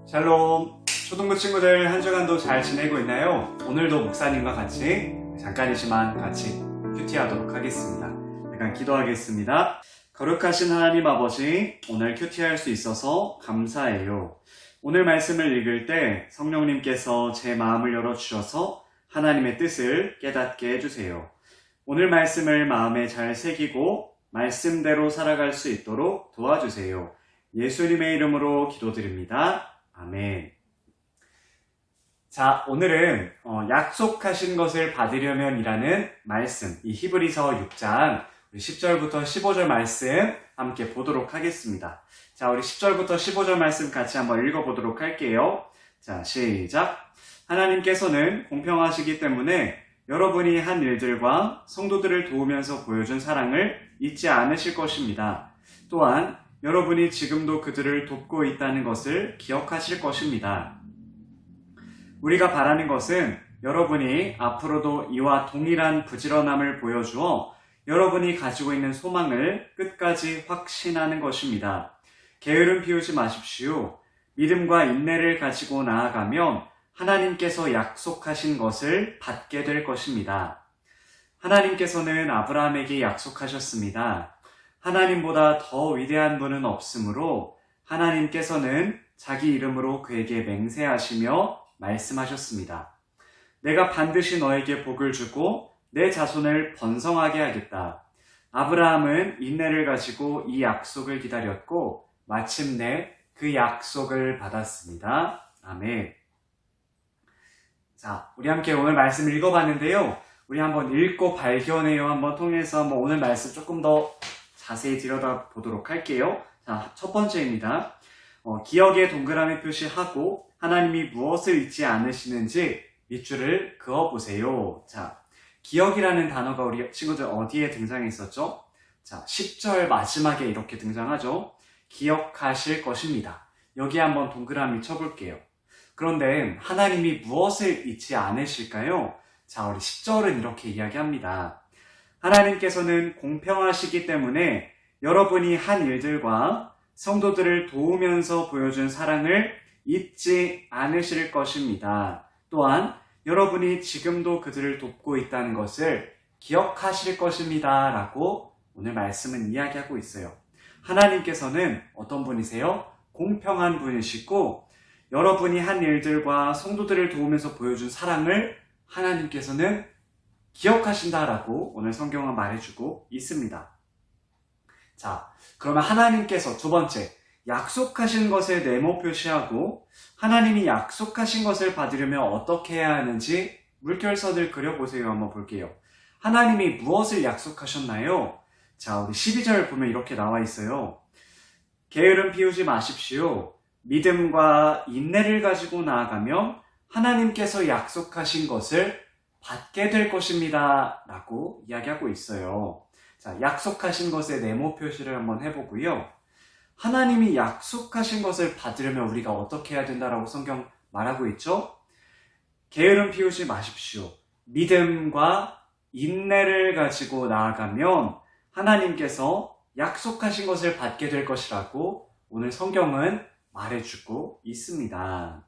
샬롬. 초등부 친구들 한 주간도 잘 지내고 있나요? 오늘도 목사님과 같이 잠깐이지만 같이 큐티하도록 하겠습니다. 잠깐 기도하겠습니다. 거룩하신 하나님 아버지, 오늘 큐티할 수 있어서 감사해요. 오늘 말씀을 읽을 때 성령님께서 제 마음을 열어주셔서 하나님의 뜻을 깨닫게 해주세요. 오늘 말씀을 마음에 잘 새기고 말씀대로 살아갈 수 있도록 도와주세요. 예수님의 이름으로 기도드립니다. 아멘. 자, 오늘은 약속하신 것을 받으려면 이라는 말씀, 이 히브리서 6장 10절부터 15절 말씀 함께 보도록 하겠습니다. 자, 우리 10절부터 15절 말씀 같이 한번 읽어보도록 할게요. 자, 시작. 하나님께서는 공평하시기 때문에 여러분이 한 일들과 성도들을 도우면서 보여준 사랑을 잊지 않으실 것입니다. 또한 여러분이 지금도 그들을 돕고 있다는 것을 기억하실 것입니다. 우리가 바라는 것은 여러분이 앞으로도 이와 동일한 부지런함을 보여주어 여러분이 가지고 있는 소망을 끝까지 확신하는 것입니다. 게으름 피우지 마십시오. 믿음과 인내를 가지고 나아가면 하나님께서 약속하신 것을 받게 될 것입니다. 하나님께서는 아브라함에게 약속하셨습니다. 하나님보다 더 위대한 분은 없으므로 하나님께서는 자기 이름으로 그에게 맹세하시며 말씀하셨습니다. 내가 반드시 너에게 복을 주고 내 자손을 번성하게 하겠다. 아브라함은 인내를 가지고 이 약속을 기다렸고 마침내 그 약속을 받았습니다. 아멘. 자, 우리 함께 오늘 말씀을 읽어봤는데요. 우리 한번 읽고 발견해요 한번 통해서 오늘 말씀 조금 더 자세히 들여다보도록 할게요. 자, 첫 번째입니다. 기억에 동그라미 표시하고 하나님이 무엇을 잊지 않으시는지 밑줄을 그어보세요. 자, 기억이라는 단어가 우리 친구들 어디에 등장했었죠? 자, 10절 마지막에 이렇게 등장하죠. 기억하실 것입니다. 여기에 한번 동그라미 쳐볼게요. 그런데 하나님이 무엇을 잊지 않으실까요? 자, 우리 10절은 이렇게 이야기합니다. 하나님께서는 공평하시기 때문에 여러분이 한 일들과 성도들을 도우면서 보여준 사랑을 잊지 않으실 것입니다. 또한 여러분이 지금도 그들을 돕고 있다는 것을 기억하실 것입니다. 라고 오늘 말씀은 이야기하고 있어요. 하나님께서는 어떤 분이세요? 공평한 분이시고 여러분이 한 일들과 성도들을 도우면서 보여준 사랑을 하나님께서는 기억하신다라고 오늘 성경은 말해주고 있습니다. 자, 그러면 하나님께서 두 번째, 약속하신 것에 네모 표시하고 하나님이 약속하신 것을 받으려면 어떻게 해야 하는지 물결선을 그려보세요. 한번 볼게요. 하나님이 무엇을 약속하셨나요? 자, 우리 12절 보면 이렇게 나와 있어요. 게으름 피우지 마십시오. 믿음과 인내를 가지고 나아가면 하나님께서 약속하신 것을 받게 될 것입니다. 라고 이야기하고 있어요. 자, 약속하신 것에 네모 표시를 한번 해보고요. 하나님이 약속하신 것을 받으려면 우리가 어떻게 해야 된다라고 성경 말하고 있죠? 게으름 피우지 마십시오. 믿음과 인내를 가지고 나아가면 하나님께서 약속하신 것을 받게 될 것이라고 오늘 성경은 말해주고 있습니다.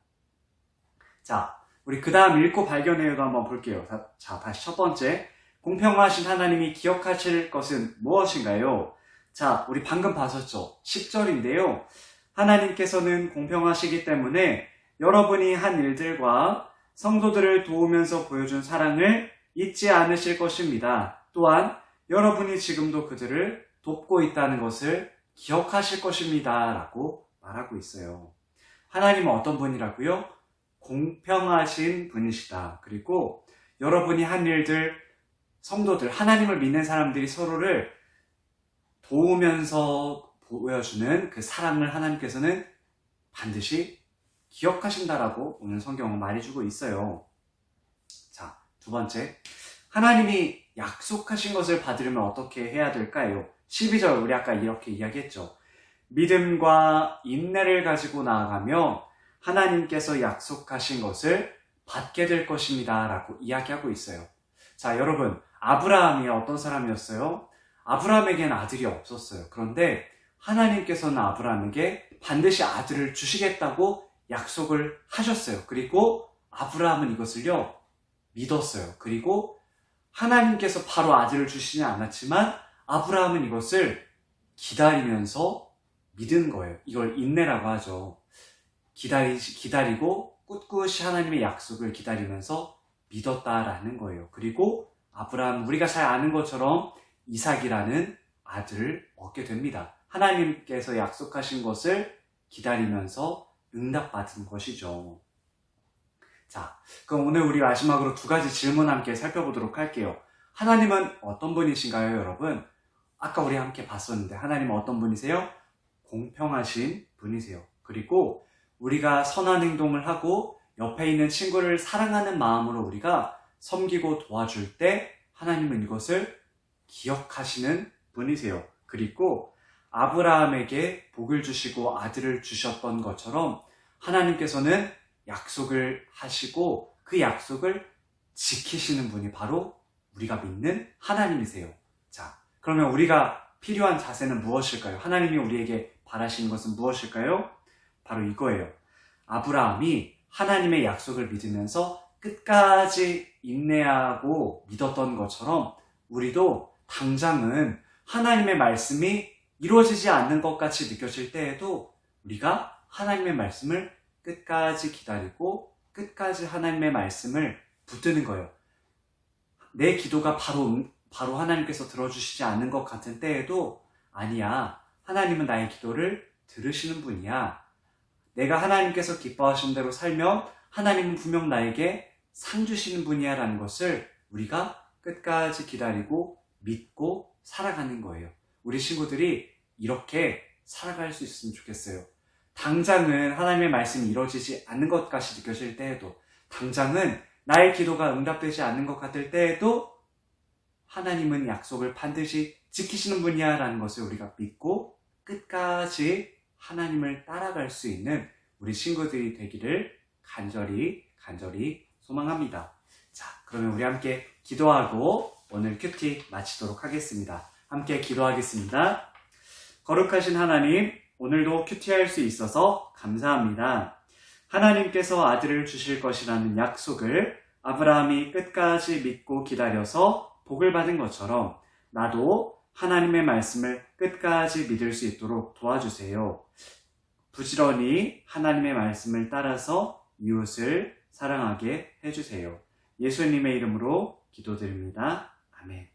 자, 우리 그 다음 읽고 발견해요도 한번 볼게요. 자, 다시 첫 번째. 공평하신 하나님이 기억하실 것은 무엇인가요? 자, 우리 방금 봤었죠? 10절인데요. 하나님께서는 공평하시기 때문에 여러분이 한 일들과 성도들을 도우면서 보여준 사랑을 잊지 않으실 것입니다. 또한 여러분이 지금도 그들을 돕고 있다는 것을 기억하실 것입니다. 라고 말하고 있어요. 하나님은 어떤 분이라고요? 공평하신 분이시다. 그리고 여러분이 한 일들, 성도들, 하나님을 믿는 사람들이 서로를 도우면서 보여주는 그 사랑을 하나님께서는 반드시 기억하신다라고 오늘 성경은 말해주고 있어요. 자, 두 번째. 하나님이 약속하신 것을 받으려면 어떻게 해야 될까요? 12절 우리 아까 이렇게 이야기했죠. 믿음과 인내를 가지고 나아가며 하나님께서 약속하신 것을 받게 될 것입니다. 라고 이야기하고 있어요. 자, 여러분, 아브라함이 어떤 사람이었어요? 아브라함에게는 아들이 없었어요. 그런데 하나님께서는 아브라함에게 반드시 아들을 주시겠다고 약속을 하셨어요. 그리고 아브라함은 이것을요, 믿었어요. 그리고 하나님께서 바로 아들을 주시지 않았지만 아브라함은 이것을 기다리면서 믿은 거예요. 이걸 인내라고 하죠. 기다리고 꿋꿋이 하나님의 약속을 기다리면서 믿었다라는 거예요. 그리고 아브라함, 우리가 잘 아는 것처럼 이삭이라는 아들을 얻게 됩니다. 하나님께서 약속하신 것을 기다리면서 응답받은 것이죠. 자, 그럼 오늘 우리 마지막으로 두 가지 질문 함께 살펴보도록 할게요. 하나님은 어떤 분이신가요, 여러분? 아까 우리 함께 봤었는데 하나님은 어떤 분이세요? 공평하신 분이세요. 그리고 우리가 선한 행동을 하고 옆에 있는 친구를 사랑하는 마음으로 우리가 섬기고 도와줄 때 하나님은 이것을 기억하시는 분이세요. 그리고 아브라함에게 복을 주시고 아들을 주셨던 것처럼 하나님께서는 약속을 하시고 그 약속을 지키시는 분이 바로 우리가 믿는 하나님이세요. 자, 그러면 우리가 필요한 자세는 무엇일까요? 하나님이 우리에게 바라시는 것은 무엇일까요? 바로 이거예요. 아브라함이 하나님의 약속을 믿으면서 끝까지 인내하고 믿었던 것처럼 우리도 당장은 하나님의 말씀이 이루어지지 않는 것 같이 느껴질 때에도 우리가 하나님의 말씀을 끝까지 기다리고 끝까지 하나님의 말씀을 붙드는 거예요. 내 기도가 바로 하나님께서 들어주시지 않는 것 같은 때에도 아니야, 하나님은 나의 기도를 들으시는 분이야. 내가 하나님께서 기뻐하시는 대로 살면 하나님은 분명 나에게 상 주시는 분이야 라는 것을 우리가 끝까지 기다리고 믿고 살아가는 거예요. 우리 친구들이 이렇게 살아갈 수 있으면 좋겠어요. 당장은 하나님의 말씀이 이루어지지 않는 것 같이 느껴질 때에도, 당장은 나의 기도가 응답되지 않는 것 같을 때에도 하나님은 약속을 반드시 지키시는 분이야 라는 것을 우리가 믿고 끝까지 하나님을 따라갈 수 있는 우리 친구들이 되기를 간절히 소망합니다. 자, 그러면 우리 함께 기도하고 오늘 큐티 마치도록 하겠습니다. 함께 기도하겠습니다. 거룩하신 하나님, 오늘도 큐티할 수 있어서 감사합니다. 하나님께서 아들을 주실 것이라는 약속을 아브라함이 끝까지 믿고 기다려서 복을 받은 것처럼 나도 하나님의 말씀을 끝까지 믿을 수 있도록 도와주세요. 부지런히 하나님의 말씀을 따라서 이웃을 사랑하게 해주세요. 예수님의 이름으로 기도드립니다. 아멘.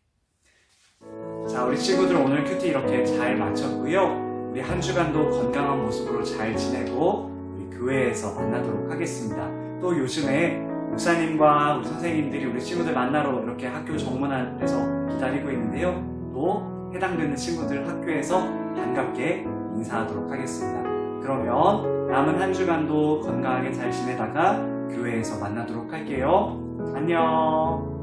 자, 우리 친구들 오늘 큐티 이렇게 잘 마쳤고요. 우리 한 주간도 건강한 모습으로 잘 지내고 우리 교회에서 만나도록 하겠습니다. 또 요즘에 목사님과 우리 선생님들이 우리 친구들 만나러 이렇게 학교 정문안에서 기다리고 있는데요. 또 해당되는 친구들 학교에서 반갑게 인사하도록 하겠습니다. 그러면 남은 한 주간도 건강하게 잘 지내다가 교회에서 만나도록 할게요. 안녕.